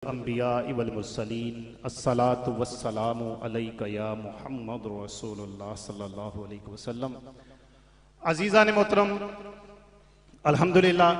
الانبیاء والمرسلین الصلاۃ والسلام علیک یا محمد رسول اللہ صلی اللہ علیہ وسلم۔ عزیزان محترم، الحمدللہ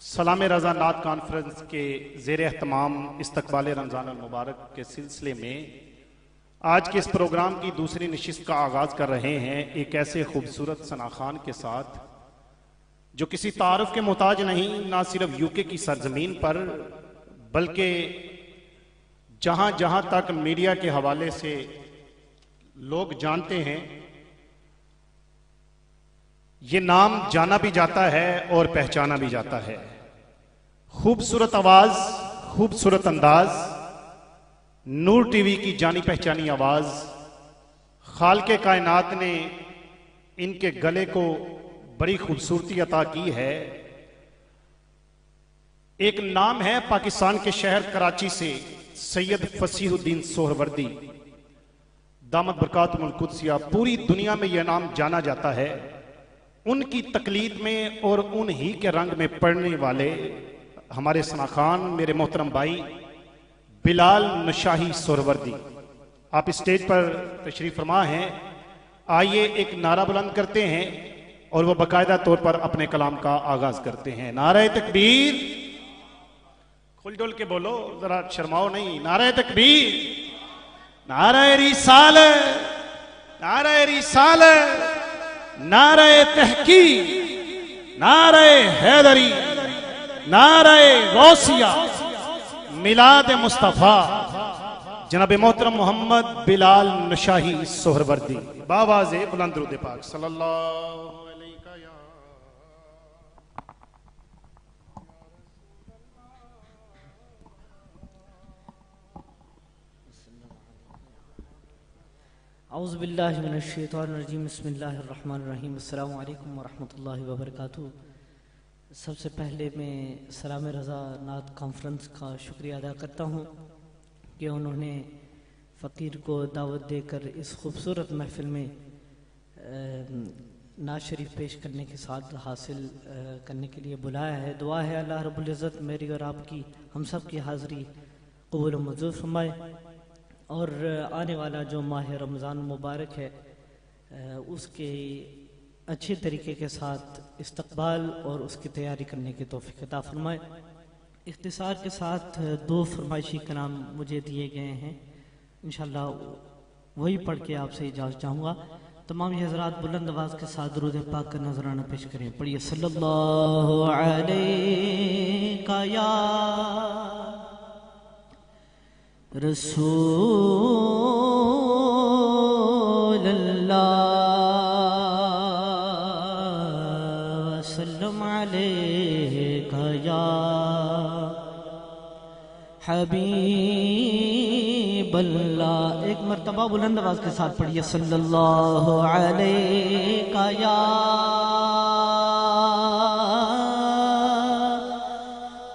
سلام رضا نعت کانفرنس کے زیر اہتمام استقبال رمضان المبارک کے سلسلے میں آج کے اس پروگرام کی دوسری نشست کا آغاز کر رہے ہیں ایک ایسے خوبصورت ثناخوان کے ساتھ جو کسی تعارف کے محتاج نہیں، نہ صرف یو کے کی سرزمین پر بلکہ جہاں جہاں تک میڈیا کے حوالے سے لوگ جانتے ہیں یہ نام جانا بھی جاتا ہے اور پہچانا بھی جاتا ہے۔ خوبصورت آواز، خوبصورت انداز، نور ٹی وی کی جانی پہچانی آواز، خالق کائنات نے ان کے گلے کو بڑی خوبصورتی عطا کی ہے۔ ایک نام ہے پاکستان کے شہر کراچی سے سید فصیح الدین سہروردی دامت برکاتہم القدسیہ، پوری دنیا میں یہ نام جانا جاتا ہے۔ ان کی تقلید میں اور انہی کے رنگ میں پڑھنے والے ہمارے ثناخوان میرے محترم بھائی بلال نشاہی سہروردی، آپ اسٹیج پر تشریف فرما ہیں۔ آئیے ایک نعرہ بلند کرتے ہیں اور وہ باقاعدہ طور پر اپنے کلام کا آغاز کرتے ہیں۔ نعرہ تکبیر، کھل ڈول کے بولو، ذرا شرماؤ نہیں۔ نعرہ تکبیر، نعرہ رسالت، نعرہ رسالت، نعرہ تحقیق، نعرہ حیدری، نعرہ غوثیہ، میلاد مصطفیٰ جناب محترم محمد بلال نشاہی سہروردی، باواز بلند درود پاک صلی اللہ علیہ یا اعوذ باللہ من الشیطان الرجیم، بسم اللہ الرحمن الرحیم۔ السلام علیکم ورحمۃ اللہ وبرکاتہ۔ سب سے پہلے میں سلام رضا نعت کانفرنس کا شکریہ ادا کرتا ہوں کہ انہوں نے فقیر کو دعوت دے کر اس خوبصورت محفل میں نعت شریف پیش کرنے کے ساتھ حاصل کرنے کے لیے بلایا ہے۔ دعا ہے اللہ رب العزت میری اور آپ کی، ہم سب کی حاضری قبول و منظور فرمائے، اور آنے والا جو ماہ رمضان مبارک ہے اس کے اچھے طریقے کے ساتھ استقبال اور اس کی تیاری کرنے کی توفیق عطا فرمائے۔ اختصار کے ساتھ دو فرمائشی کلام مجھے دیے گئے ہیں، انشاءاللہ وہی پڑھ کے آپ سے اجازت چاہوں گا۔ تمام یہ حضرات بلند آواز کے ساتھ درود پاک کا نذرانہ پیش کریں۔ پڑھیے صلی اللہ علیہ یا رسول اللہ وسلم علیک یا حبیب اللہ۔ ایک مرتبہ بلند آواز کے ساتھ پڑھیے صلی اللہ علیک یا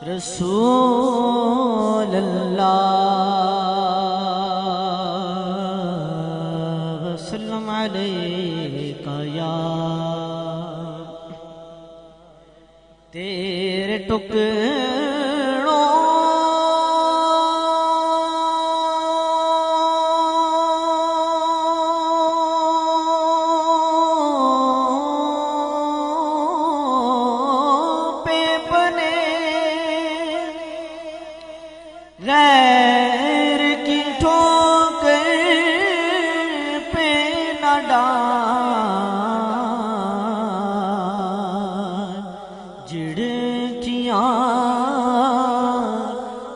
رسول اللہ وسلم علیک یا تیرے ٹکڑوں پہ بنے غیر کی ٹھوکر پہ نہ ڈال، جھڑکیاں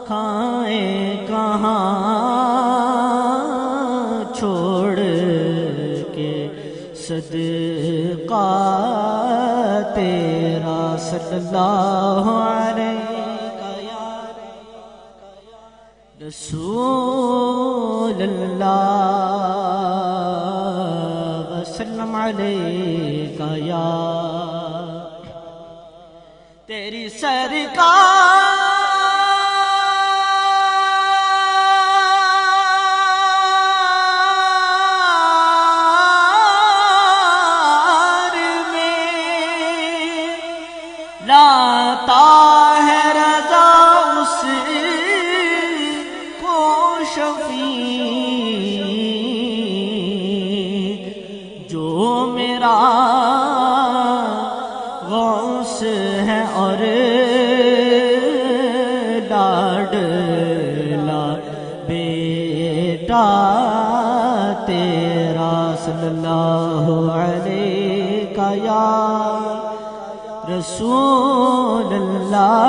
کھائیں کہاں چھوڑ کے صدقہ تیرا صلی اللہ علیہ رسول اللہ وسلم علیک یا تیری سرکار میں لاتا ہے رضا اس شفیع جو میرا غوث ہے اور لاڈلا بیٹا تیرا صلی اللہ علیہ یا رسول اللہ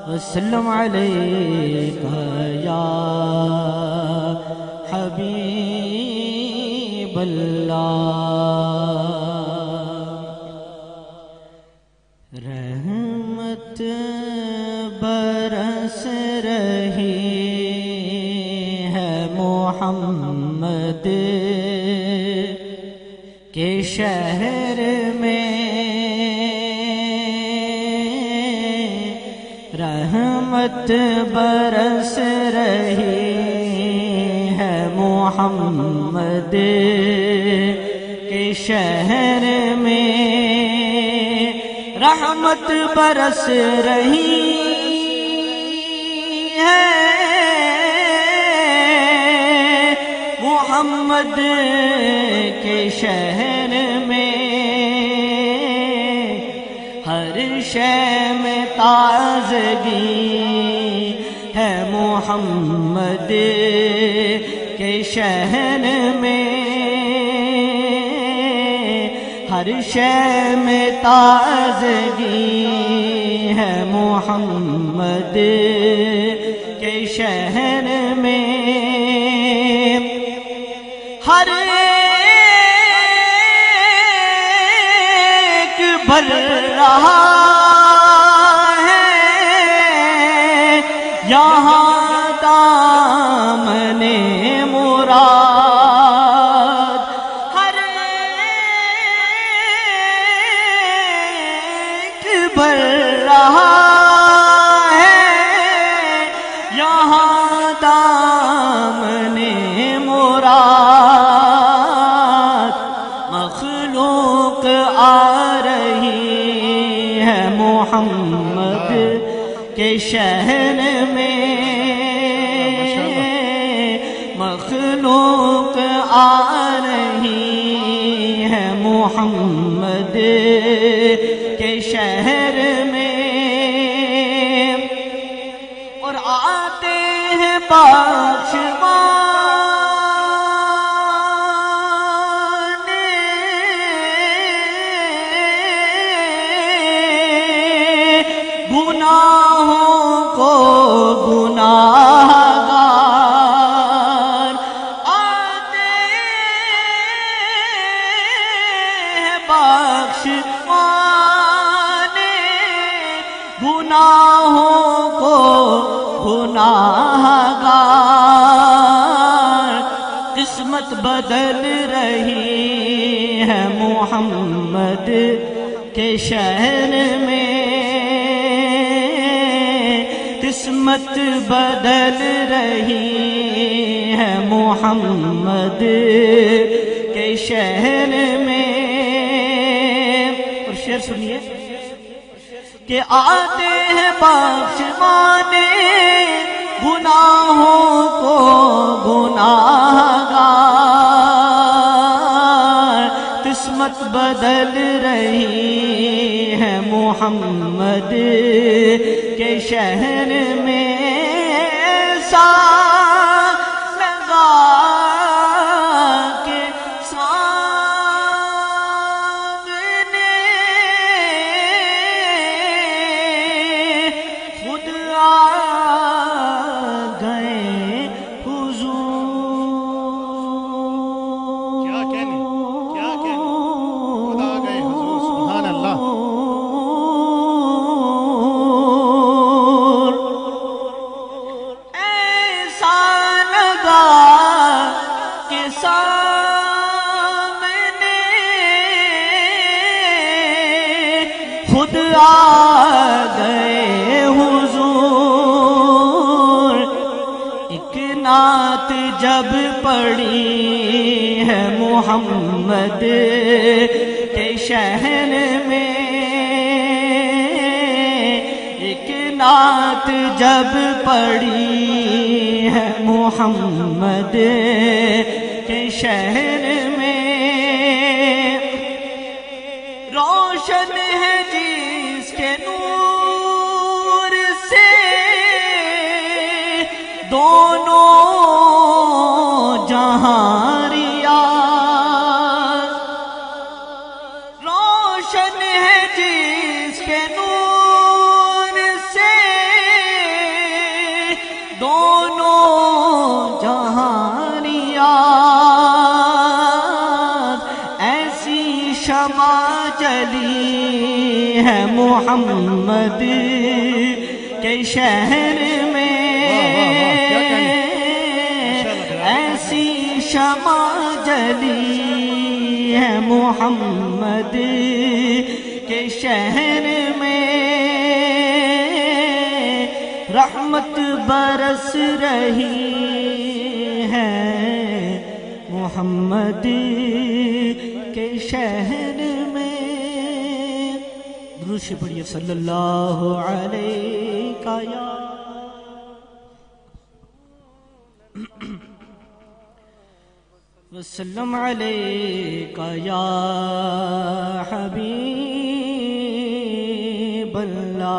وسلم علیکہ یا حبیب اللہ۔ رحمت برس رہی ہے محمد کے شہر میں، رحمت برس رہی ہے محمد کے شہر میں، رحمت برس رہی ہے محمد کے شہر میں، ہر شے میں تازگی ہے محمد کے شہر میں، ہر شے میں تازگی ہے محمد کے شہر میں، ہر ایک بھر رہا ہے یہاں دامن مراد، ہر ایک بھر رہا ہے یہاں دامن مراد، مخلوق آ رہی ہے محمد کے شہر میں، مخلوق آ رہی ہے محمد کے شہر میں، اور آتے ہیں بخشوانے گناہوں کو گناہگار، آتے ہیں بخشوانے گناہوں کو گناہگار، قسمت بدل رہی ہے محمد کے شہر میں، قسمت بدل رہی ہے محمد کے شہر میں، اور شعر سنیے کہ آتے ہیں بخشوانے گناہوں کو گناہگار، قسمت بدل رہی ہے محمد کے شہر میں، ساتھ لگا کے سامنے خود آ گئے حضور، کیا کہنے خود آ گئے حضور، سبحان اللہ۔ ایسا لگا کہ سامنے خود آ گئے حضور، ایک نعت جب پڑھی ہے محمد کے شہر میں، ایک نعت جب پڑھی ہے محمد کے شہر میں، روشن ہے جس کے نور سے دونوں جہاں ریاض، روشن ہے جس کے نور سے دونوں جہاں ریاض، ایسی شمع جلی ہے محمد کے شہر میں، ایسی شمع جلی ہے محمد کے شہر میں، رحمت برس رہی ہے محمد کے شہر میں۔ درود سے پڑھیے صلی اللہ علیہ یا وسلم علیک یا حبیب اللہ،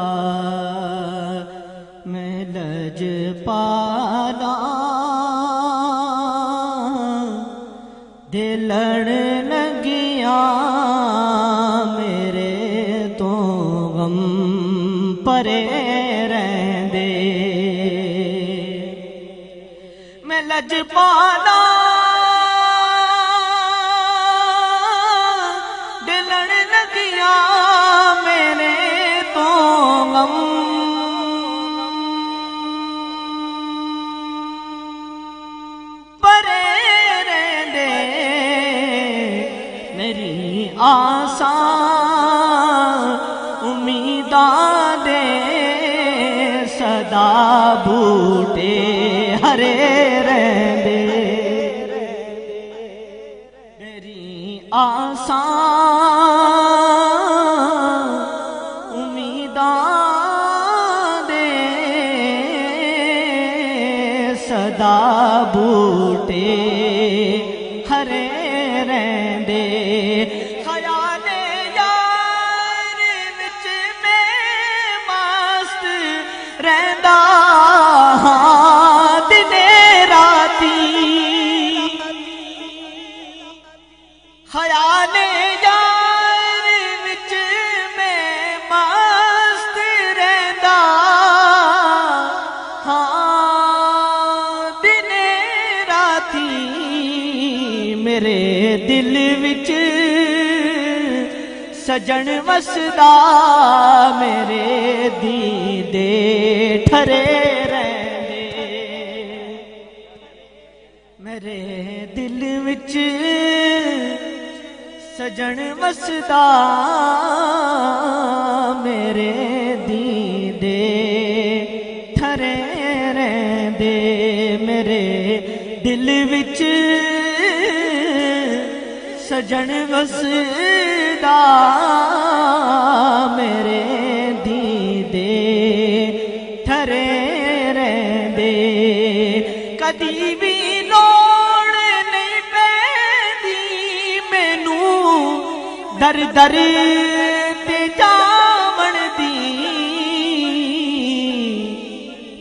میں لج پالا دل لڑ لگیا میرے تو غم پرے رہندے، میں لج پالا آسان امیداں دے صدا بوٹے ہرے رہندے، میری آسان امیداں دے صدا بوٹے ہرے رہندے، خیال یار وچ میں مست رہندا ہاں دن راتی، میرے دل وچ سجن وسدا میرے دیدے ٹھرے رہندے، میرے دل وچ سجن وسدا میرے دیدے ٹھرے رہندے، میرے دل وچ سجن وسدا میرے دیدے ٹھرے رہندے، کدی بھی در در تے جاون دی،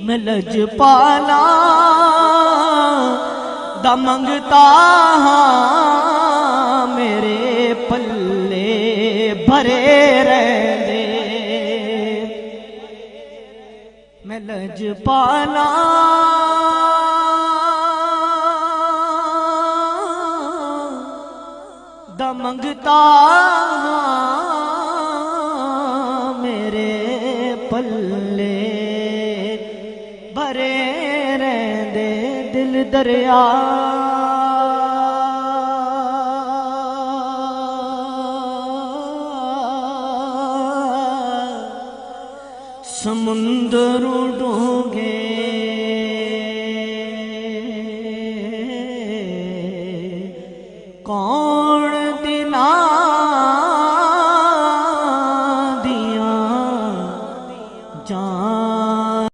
میں لج پالا دا منگتا ہاں میرے پلے بھرے رہندے، میں لج پالا دا منگتا میرے پلے بھرے رہندے، دل دریا سمندر ڈوگے